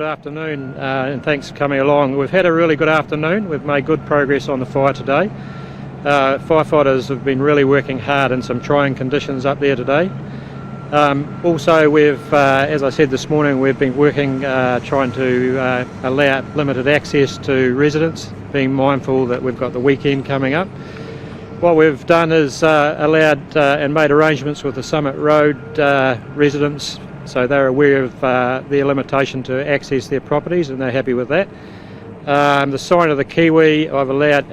Good afternoon, and thanks for coming along. We've had a really good afternoon. We've made good progress on the fire today. Firefighters have been really working hard in some trying conditions up there today. Also, as I said this morning, we've been working trying to allow limited access to residents, being mindful that we've got the weekend coming up. What we've done is allowed and made arrangements with the Summit Road residents, so they're aware of their limitation to access their properties and they're happy with that. The sign of the Kiwi, I've allowed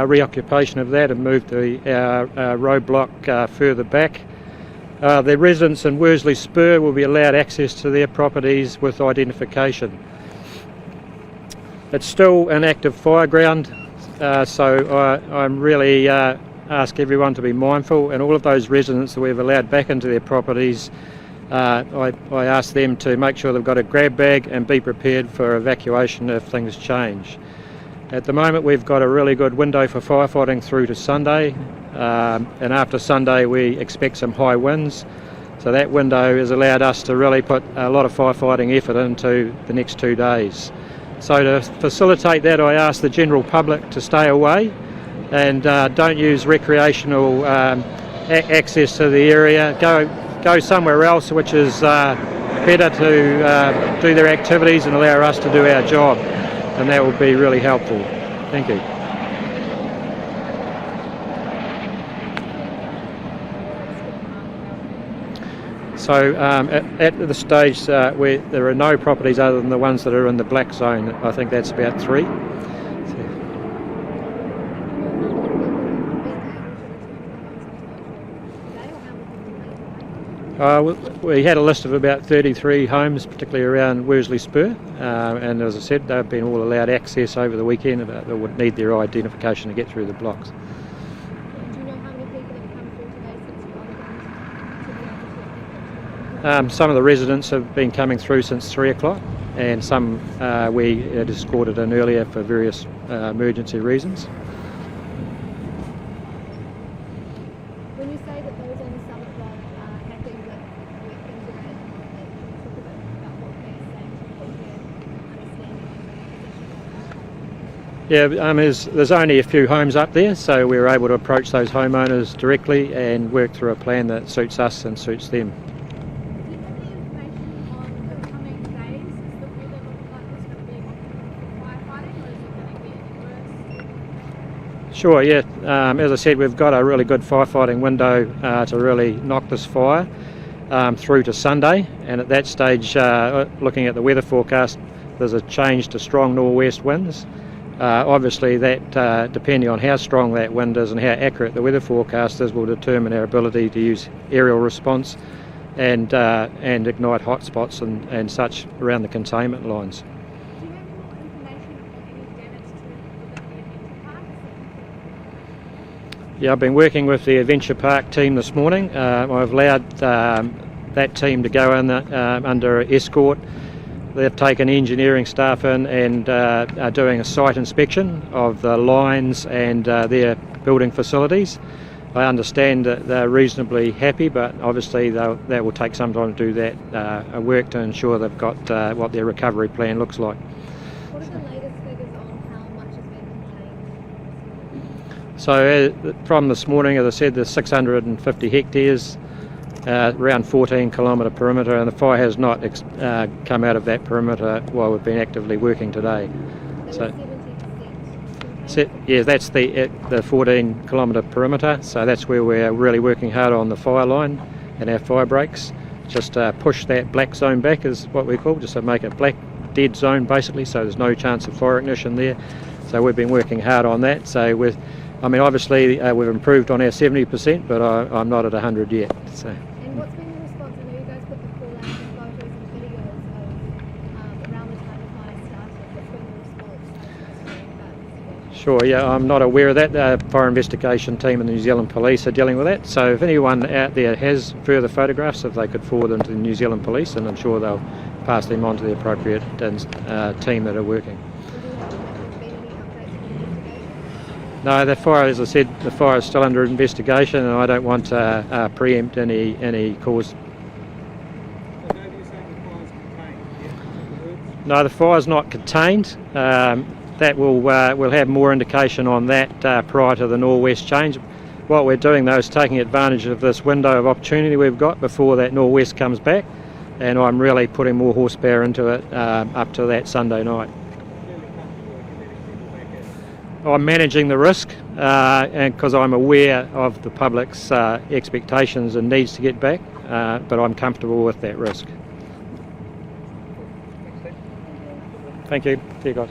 reoccupation of that and moved the roadblock further back. The residents in Worsley Spur will be allowed access to their properties with identification. It's still an active fire ground, so I'm really ask everyone to be mindful, and all of those residents that we've allowed back into their properties, I ask them to make sure they've got a grab bag and be prepared for evacuation if things change. At the moment we've got a really good window for firefighting through to Sunday, and after Sunday we expect some high winds, so that window has allowed us to really put a lot of firefighting effort into the next 2 days. So to facilitate that, I ask the general public to stay away and don't use recreational access to the area. Go somewhere else which is better to do their activities and allow us to do our job, and that will be really helpful. Thank you. So at the stage where there are no properties other than the ones that are in the black zone, I think that's about 3. We had a list of about 33 homes, particularly around Worsley Spur, and as I said, they've been all allowed access over the weekend, but they would need their identification to get through the blocks. Do you know how many people have come through today since Some of the residents have been coming through since 3 o'clock, and some we had escorted in earlier for various emergency reasons. When you say that those on the Summit Road have been with things around, can you talk a bit about what they're saying to people here, understanding Yeah, there's only a few homes up there, so we were able to approach those homeowners directly and work through a plan that suits us and suits them. Do you have any information on the coming days? Is the weather looking like it's going to be optimal for firefighting, or is it going to get any worse? Sure, yeah. As I said, we've got a really good firefighting window to really knock this fire through to Sunday, and at that stage, looking at the weather forecast, there's a change to strong northwest winds. Obviously that, depending on how strong that wind is and how accurate the weather forecast is, will determine our ability to use aerial response and ignite hotspots and such around the containment lines. Do you have more information on any damage to within the adventure park? Yeah, I've been working with the Adventure Park team this morning. I've allowed that team to go in under escort. They've taken engineering staff in and are doing a site inspection of the lines and their building facilities. I understand that they're reasonably happy, but obviously that will take some time to do that work to ensure they've got what their recovery plan looks like. What are the latest figures on how much has been contained? So from this morning, as I said, there's 650 hectares, around 14-kilometre perimeter, and the fire has not come out of that perimeter while we've been actively working today. So 70%. yeah, that's the 14-kilometre perimeter, so that's where we're really working hard on the fire line and our fire breaks. Just push that black zone back is what we call, just to make it black dead zone basically, so there's no chance of fire ignition there. So we've been working hard on that. So obviously we've improved on our 70%, but I'm not at 100 yet. So. And what's been the response? I know you guys put the call out in photos and videos of around the time the fire started. What's been the response about the situation? Sure, yeah, I'm not aware of that. The fire investigation team and the New Zealand Police are dealing with that. So if anyone out there has further photographs, if they could forward them to the New Zealand Police, and I'm sure they'll pass them on to the appropriate team that are working. No, the fire, as I said, the fire is still under investigation, and I don't want to preempt any cause. No, the fire's not contained. That we'll have more indication on that prior to the nor'west change. What we're doing though is taking advantage of this window of opportunity we've got before that nor'west comes back, and I'm really putting more horsepower into it up to that Sunday night. I'm managing the risk, and because I'm aware of the public's expectations and needs to get back, but I'm comfortable with that risk. Thank you. See you guys.